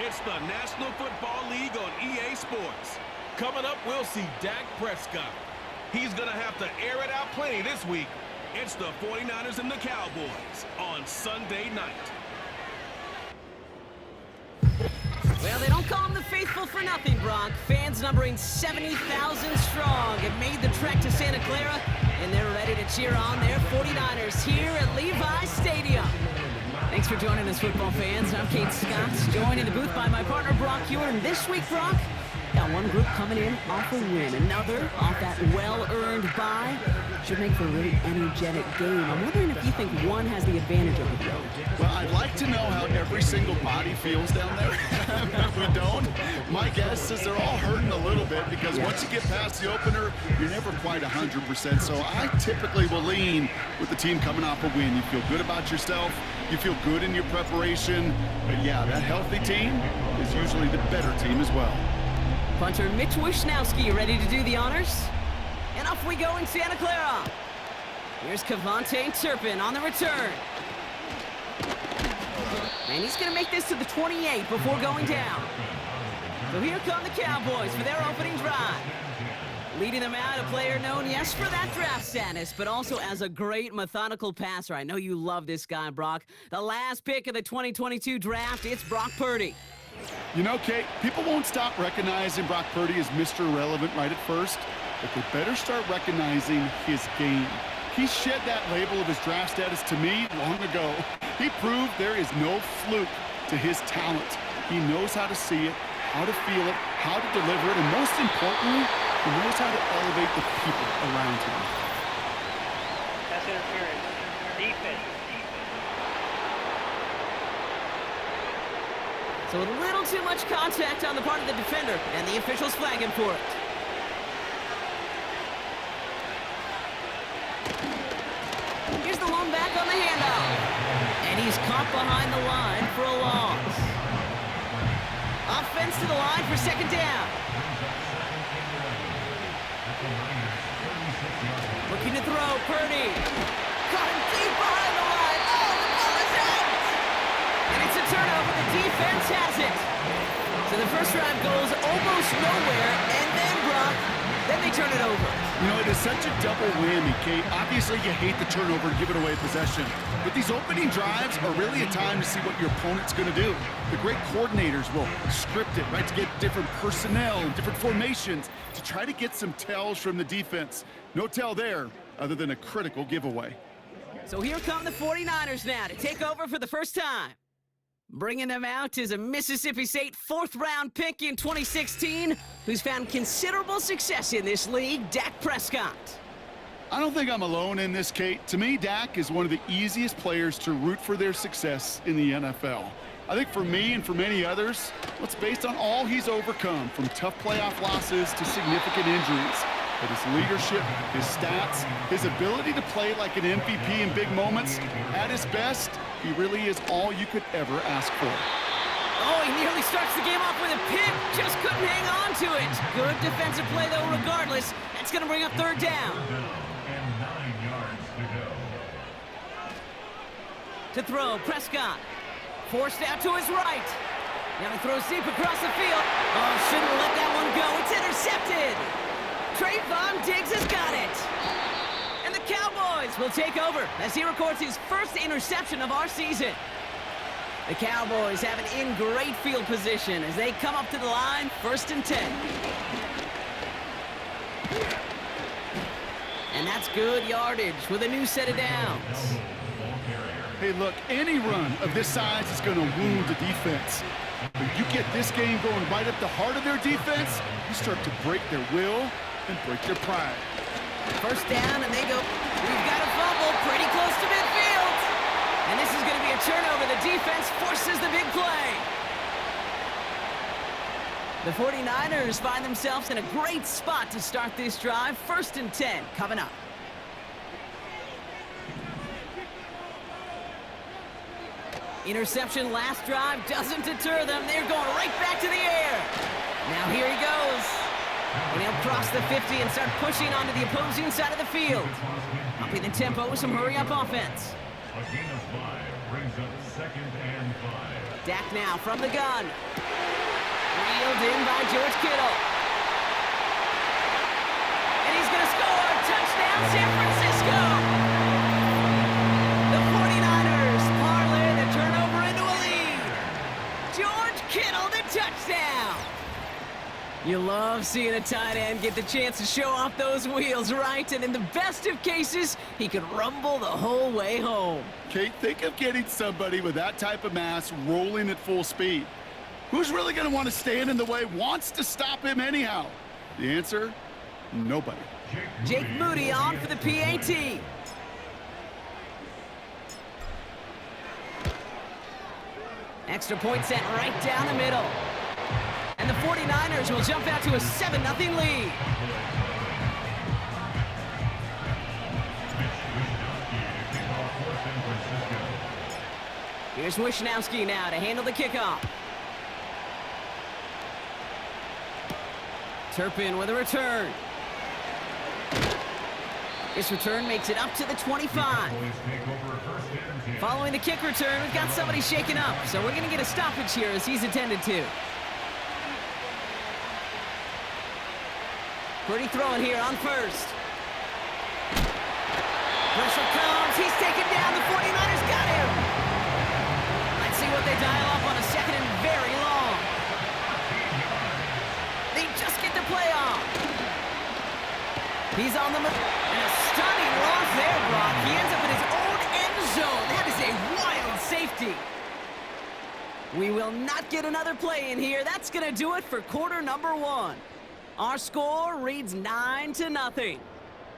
It's the National Football League on EA Sports. Coming up, we'll see Dak Prescott. He's going to have to air it out plenty this week. It's the 49ers and the Cowboys on Sunday night. Well, they don't call them the faithful for nothing, Brock. Fans numbering 70,000 strong have made the trek to Santa Clara, and they're ready to cheer on their 49ers here at Levi Stadium. Thanks for joining us, football fans. I'm Kate Scott, joined in the booth by my partner, Brock Hewitt. And this week, Brock, got one group coming in off a win, another off that well-earned bye. Should make for a really energetic game. I'm wondering if you think one has the advantage over the other. Well, I'd like to know how every single body feels down there. If we don't, my guess is they're all hurting a little bit because once you get past the opener, you're never quite 100%. So I typically will lean with the team coming off a win. You feel good about yourself. You feel good in your preparation. But yeah, that healthy team is usually the better team as well. Punter Mitch Wishnowski ready to do the honors. And off we go in Santa Clara. Here's Kevontae Turpin on the return. And he's going to make this to the 28 before going down. So here come the Cowboys for their opening drive. Leading them out, a player known, yes, for that draft status, but also as a great methodical passer. I know you love this guy, Brock. The last pick of the 2022 draft, it's Brock Purdy. You know, Kate, people won't stop recognizing Brock Purdy as Mr. Irrelevant right at first, but they better start recognizing his game. He shed that label of his draft status to me long ago. He proved there is no fluke to his talent. He knows how to see it, how to feel it, how to deliver it, and most importantly, he knows how to elevate the people around him. That's interference. Defense. So a little too much contact on the part of the defender, and the officials flag him for it. Here's the lone back on the handoff. And he's caught behind the line for a loss. Offense to the line for second down. Looking to throw, Purdy. Caught him deep behind the line. Oh, the ball is out! And it's a turnover. The defense has it. So the first drive goes almost nowhere, and then Brock, then they turn it over. You know, it is such a double whammy, Kate. Obviously, you hate the turnover and give it away possession. But these opening drives are really a time to see what your opponent's going to do. The great coordinators will script it, right, to get different personnel and different formations to try to get some tells from the defense. No tell there other than a critical giveaway. So here come the 49ers now to take over for the first time. Bringing them out is a Mississippi State fourth-round pick in 2016 who's found considerable success in this league, Dak Prescott. I don't think I'm alone in this, Kate. To me, Dak is one of the easiest players to root for their success in the NFL. I think for me and for many others, it's based on all he's overcome, from tough playoff losses to significant injuries. But his leadership, his stats, his ability to play like an MVP in big moments, at his best, he really is all you could ever ask for. Oh, he nearly starts the game off with a pick. Just couldn't hang on to it. Good defensive play, though, regardless. That's going to bring up third down. To throw, Prescott. Forced out to his right. Now he throws deep across the field. Oh, shouldn't let that one go. It's intercepted. Trayvon Diggs has got it. And the Cowboys will take over as he records his first interception of our season. The Cowboys have it in great field position as they come up to the line, 1st and 10. And that's good yardage with a new set of downs. Hey, look, any run of this size is going to wound the defense. When you get this game going right at the heart of their defense, you start to break their will and break their pride. First down, and they go, we've got a fumble pretty close to midfield. And this is going to be a turnover. The defense forces the big play. The 49ers find themselves in a great spot to start this drive. 1st and 10 coming up. Interception last drive doesn't deter them. They're going right back to the air. Now here he goes. And he'll cross the 50 and start pushing onto the opposing side of the field. Upping the tempo with some hurry-up offense. A gain of 5 brings up 2nd and 5. Dak now from the gun. Reeled in by George Kittle. And he's going to score. Touchdown, San Francisco. The 49ers parlay the turnover into a lead. George Kittle, the touchdown. You love seeing a tight end get the chance to show off those wheels, right? And in the best of cases, he could rumble the whole way home. Kate, think of getting somebody with that type of mass rolling at full speed. Who's really going to want to stand in the way, wants to stop him anyhow? The answer, nobody. Jake Moody on for the PAT. Extra point set right down the middle. And the 49ers will jump out to a 7-0 lead. Here's Wishnowski now to handle the kickoff. Turpin with a return. This return makes it up to the 25. Following the kick return, we've got somebody shaken up, so we're going to get a stoppage here as he's attended to. Pretty throwing here on first. Pressure comes. He's taken down. The 49ers got him. Let's see what they dial up on a 2nd and very long. They just get the play off. He's on the move. And a stunning loss there, Brock. He ends up in his own end zone. That is a wild safety. We will not get another play in here. That's going to do it for quarter number 1. Our score reads 9-0.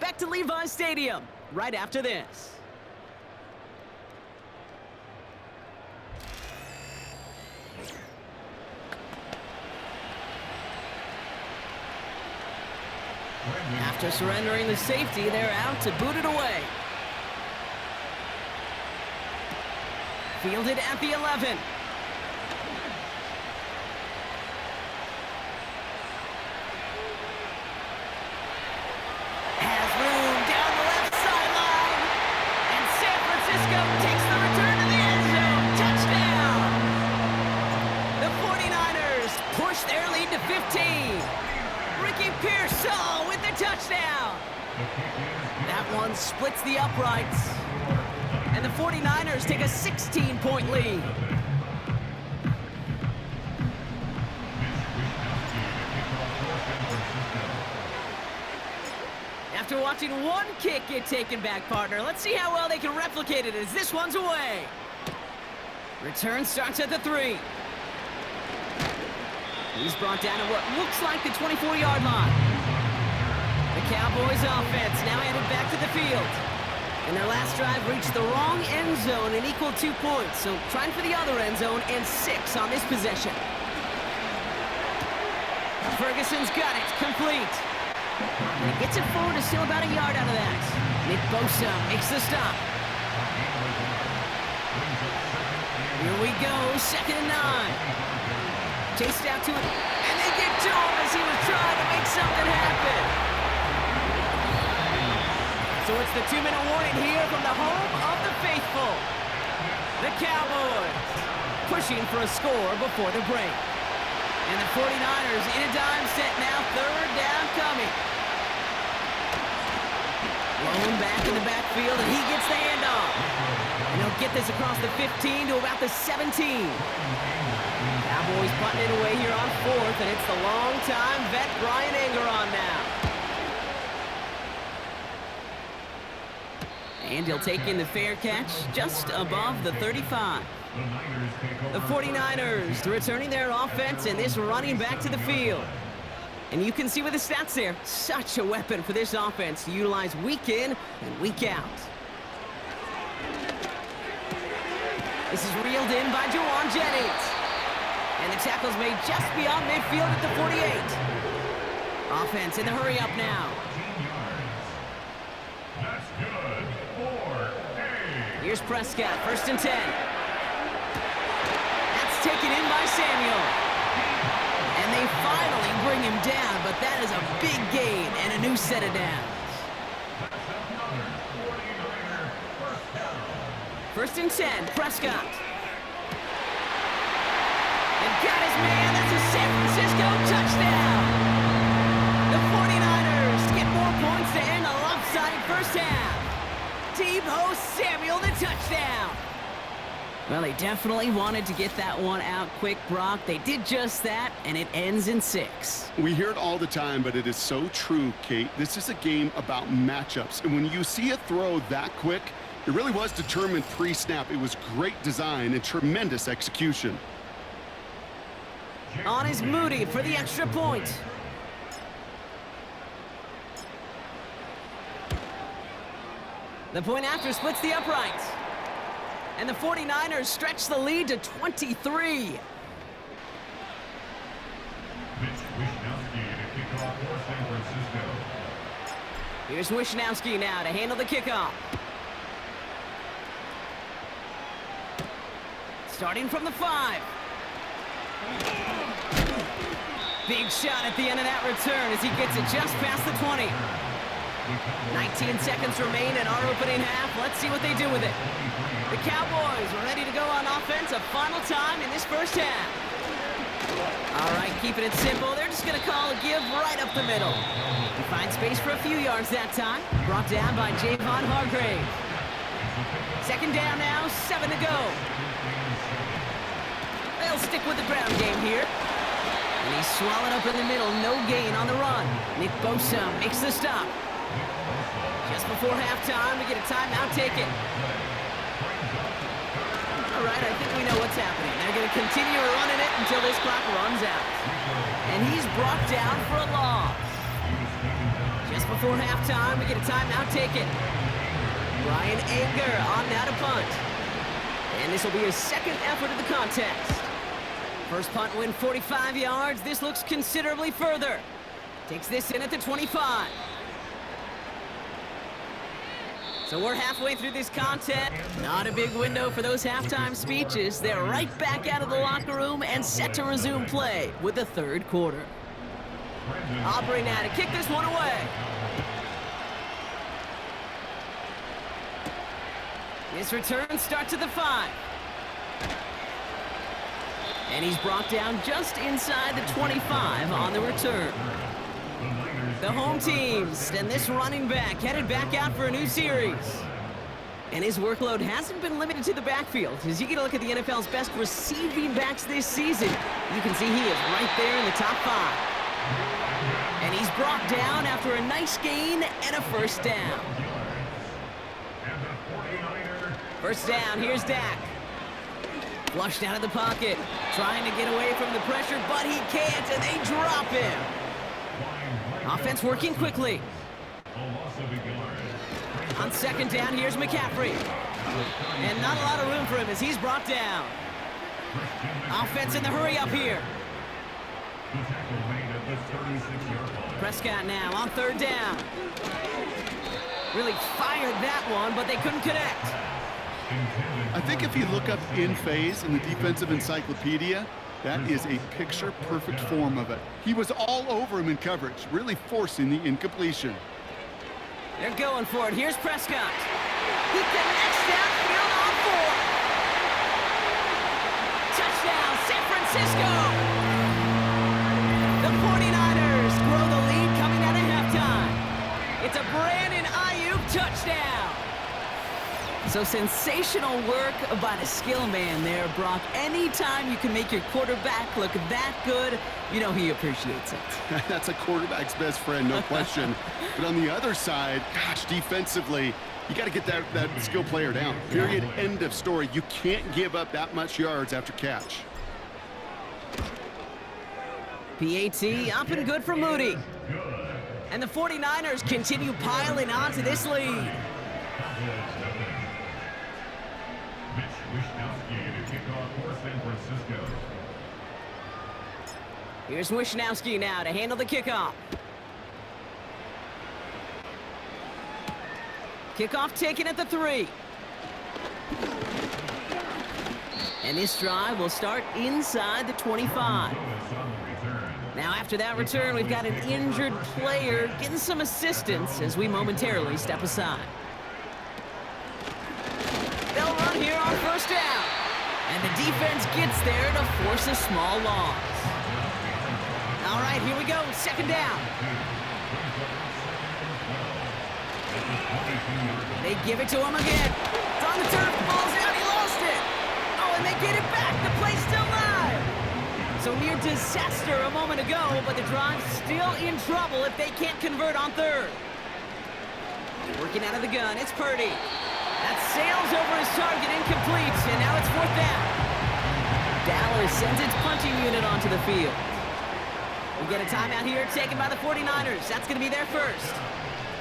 Back to Levi's Stadium right after this. After surrendering the safety, they're out to boot it away. Fielded at the 11. Has room down the left sideline. And San Francisco takes the return to the end zone. Touchdown! The 49ers push their lead to 15. Ricky Pearsall with the touchdown. That one splits the uprights. And the 49ers take a 16-point lead. After watching one kick get taken back, partner, let's see how well they can replicate it as this one's away. Return starts at the 3. He's brought down to what looks like the 24-yard line. The Cowboys offense now headed back to the field. And their last drive reached the wrong end zone and equaled 2 points. So trying for the other end zone and 6 on this possession. Ferguson's got it, complete. And he gets it forward to steal about a yard out of that. Nick Bosa makes the stop. Here we go, 2nd and 9. Chased out to it, and they get to him as he was trying to make something happen. So it's the 2-minute warning here from the home of the faithful. The Cowboys pushing for a score before the break. And the 49ers in a dime set now, 3rd down coming. Blown back in the backfield, and he gets the handoff. And he'll get this across the 15 to about the 17. Cowboys putting it away here on 4th, and it's the long-time vet Brian Anger on now. And he'll take in the fair catch just above the 35. The 49ers returning their offense and this running back to the field. And you can see with the stats there, such a weapon for this offense to utilize week in and week out. This is reeled in by Juwan Jennings. And the tackle's made just beyond midfield at the 48. Offense in the hurry up now. That's good. 4-8. Here's Prescott, 1st and 10. That's taken in by Samuel. And they finally bring him down, but that is a big gain and a new set of downs. First and 10, Prescott. And got his man, that's a San Francisco touchdown! The 49ers get more points to end a lopsided first half. Deebo Samuel, the touchdown! Well, they definitely wanted to get that one out quick, Brock. They did just that, and it ends in 6. We hear it all the time, but it is so true, Kate. This is a game about matchups, and when you see a throw that quick, it really was determined pre-snap. It was great design and tremendous execution. On is Moody for the extra point. The point after splits the uprights. And the 49ers stretch the lead to 23. Mitch Wishnowski to kick off for San Francisco. Here's Wishnowski now to handle the kickoff. Starting from the 5. Big shot at the end of that return as he gets it just past the 20. 19 seconds remain in our opening half. Let's see what they do with it. The Cowboys are ready to go on offense a final time in this first half. All right, keeping it simple. They're just going to call a give right up the middle. He finds space for a few yards that time. Brought down by Javon Hargrave. Second down now, 7 to go. They'll stick with the ground game here. And he's swallowed up in the middle, no gain on the run. Nick Bosa makes the stop. Just before halftime, we get a timeout taken. All right, I think we know what's happening. They're going to continue running it until this clock runs out. And he's brought down for a loss. Just before halftime, we get a timeout taken. Brian Anger on now to punt. And this will be his second effort of the contest. First punt win 45 yards. This looks considerably further. Takes this in at the 25. So we're halfway through this contest. Not a big window for those halftime speeches. They're right back out of the locker room and set to resume play with the third quarter. Aubrey now to kick this one away. This return starts at the 5. And he's brought down just inside the 25 on the return. The home teams and this running back headed back out for a new series. And his workload hasn't been limited to the backfield. As you get a look at the NFL's best receiving backs this season, you can see he is right there in the top 5. And he's brought down after a nice gain and a first down. First down, here's Dak. Flushed out of the pocket, trying to get away from the pressure, but he can't, and they drop him. Offense working quickly. On second down, here's McCaffrey. And not a lot of room for him as he's brought down. Offense in the hurry up here. Prescott now on third down. Really fired that one, but they couldn't connect. I think if you look up in phase in the defensive encyclopedia, that is a picture-perfect form of it. He was all over him in coverage, really forcing the incompletion. They're going for it. Here's Prescott. He connects downfield on 4. Touchdown, San Francisco! The 49ers grow the lead coming out of halftime. It's a Brandon Ayuk touchdown. So sensational work by the skill man there, Brock. Anytime you can make your quarterback look that good, you know he appreciates it. That's a quarterback's best friend, no question. But on the other side, gosh, defensively, you got to get that skill player down. Period, end of story. You can't give up that much yards after catch. PAT up and good for Moody. And the 49ers continue piling on to this lead. Here's Wishnowski now to handle the kickoff. Kickoff taken at the 3. And this drive will start inside the 25. Now after that return, we've got an injured player getting some assistance as we momentarily step aside. They'll run down here on first down. And the defense gets there to force a small loss. All right, here we go, second down. They give it to him again. It's on the turf, ball's out, he lost it. Oh, and they get it back, the play's still live. So near disaster a moment ago, but the drive's still in trouble if they can't convert on third. Working out of the gun, it's Purdy. That sails over his target, incomplete, and now it's fourth down. Dallas sends its punting unit onto the field. We get a timeout here taken by the 49ers. That's going to be their first.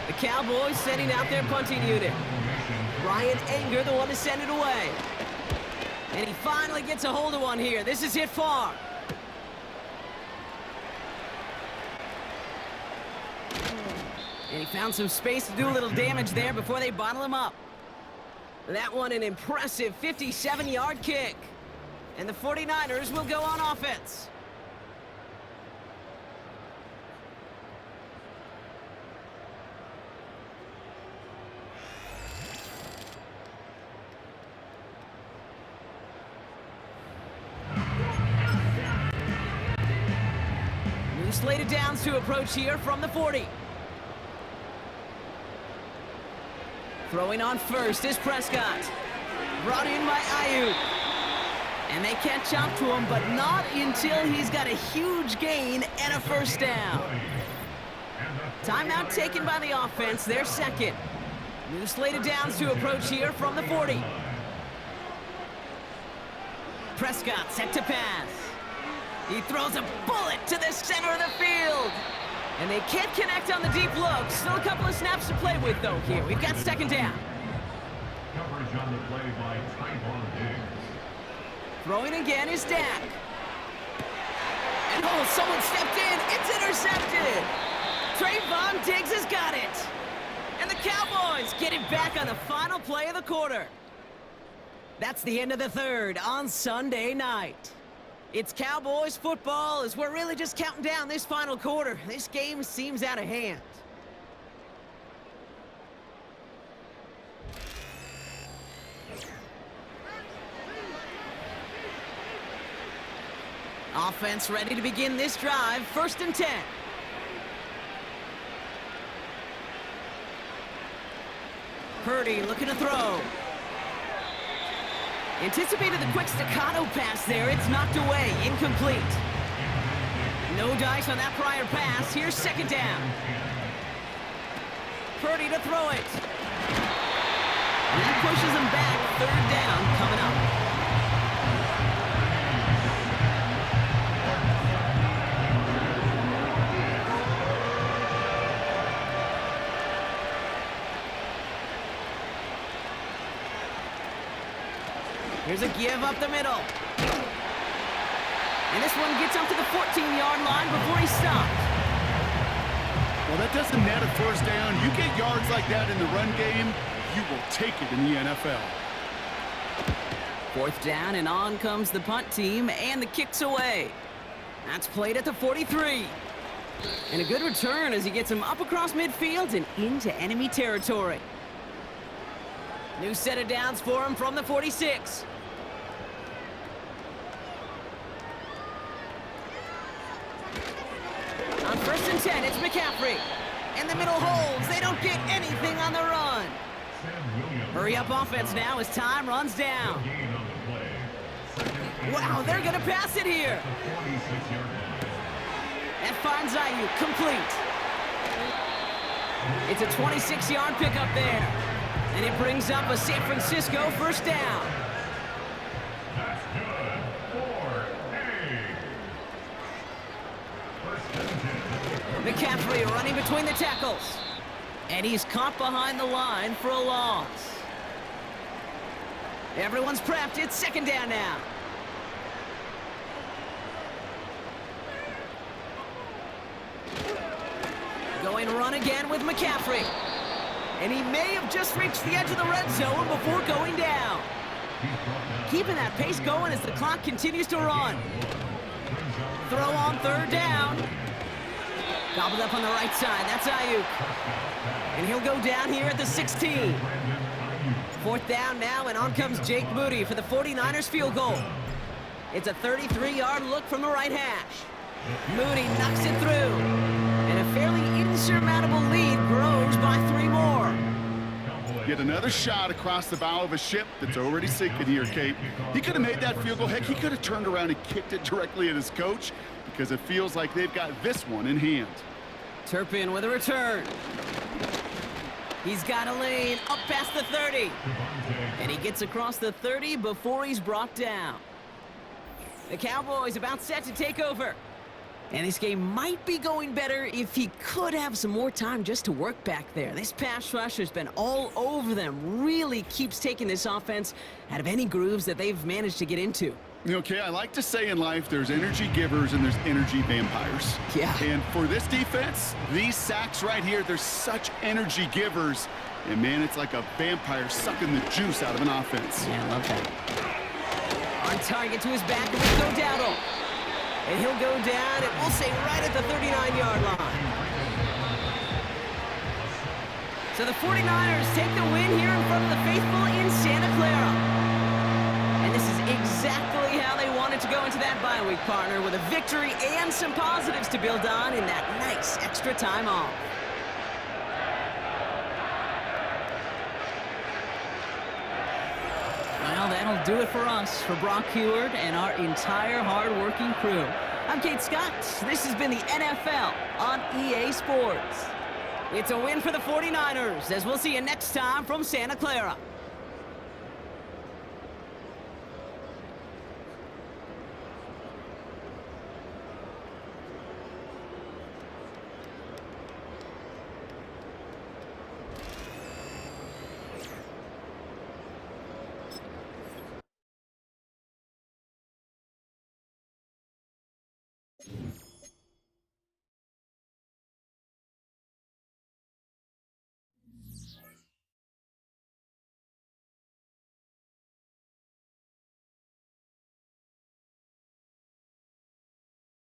The Cowboys sending out their punting unit. Ryan Anger, the one to send it away. And he finally gets a hold of one here. This is hit far. And he found some space to do a little damage there before they bottle him up. That one an impressive 57-yard kick. And the 49ers will go on offense. New slated downs to approach here from the 40. Throwing on first is Prescott. Brought in by Ayuk. And they catch up to him, but not until he's got a huge gain and a first down. Timeout taken by the offense, their second. New slated downs to approach here from the 40. Prescott set to pass. He throws a bullet to the center of the field. And they can't connect on the deep look. Still a couple of snaps to play with, though, here. We've got second down. Coverage on the play by Typhon Diggs. Throwing again is Dak. And oh, someone stepped in. It's intercepted. Trayvon Diggs has got it. And the Cowboys get it back on the final play of the quarter. That's the end of the third on Sunday night. It's Cowboys football as we're really just counting down this final quarter. This game seems out of hand. Offense ready to begin this drive. First and 10. Purdy looking to throw. Anticipated the quick staccato pass there. It's knocked away. Incomplete. No dice on that prior pass. Here's second down. Purdy to throw it. And that pushes him back. Third down coming up. Here's a give up the middle. And this one gets up to the 14-yard line before he's stopped. Well, that doesn't net a first down. You get yards like that in the run game, you will take it in the NFL. Fourth down, and on comes the punt team, and the kick's away. That's played at the 43. And a good return as he gets him up across midfield and into enemy territory. New set of downs for him from the 46. On first and 10, it's McCaffrey. And the middle holds. They don't get anything on the run. Hurry up offense now as time runs down. Wow, they're going to pass it here. That finds Ayuk complete. It's a 26-yard pickup there. And it brings up a San Francisco first down. That's good for A. McCaffrey running between the tackles. And he's caught behind the line for a loss. Everyone's prepped. It's second down now. Going run again with McCaffrey. And he may have just reached the edge of the red zone before going down. Keeping that pace going as the clock continues to run. Throw on third down. Gobbled up on the right side. That's Ayuk. And he'll go down here at the 16. Fourth down now, and on comes Jake Moody for the 49ers field goal. It's a 33-yard look from the right hash. Moody knocks it through, and a fairly insurmountable lead grows by 3 more. Yet another shot across the bow of a ship that's already sinking here, Kate. He could have made that field goal. Heck, he could have turned around and kicked it directly at his coach because it feels like they've got this one in hand. Turpin with a return. He's got a lane up past the 30. And he gets across the 30 before he's brought down. The Cowboys about set to take over. And this game might be going better if he could have some more time just to work back there. This pass rush has been all over them. Really keeps taking this offense out of any grooves that they've managed to get into. Okay, I like to say in life there's energy givers and there's energy vampires. Yeah. And for this defense, these sacks right here, they're such energy givers. And man, it's like a vampire sucking the juice out of an offense. Yeah, I love that. On target to his back with Rico Dowdle. And he'll go down, and we'll say right at the 39-yard line. So the 49ers take the win here in front of the faithful in Santa Clara. And this is exactly how they wanted to go into that bye week, partner, with a victory and some positives to build on in that nice extra time off. Well, that'll do it for us, for Brock Heward and our entire hard-working crew. I'm Kate Scott. This has been the NFL on EA Sports. It's a win for the 49ers, as we'll see you next time from Santa Clara.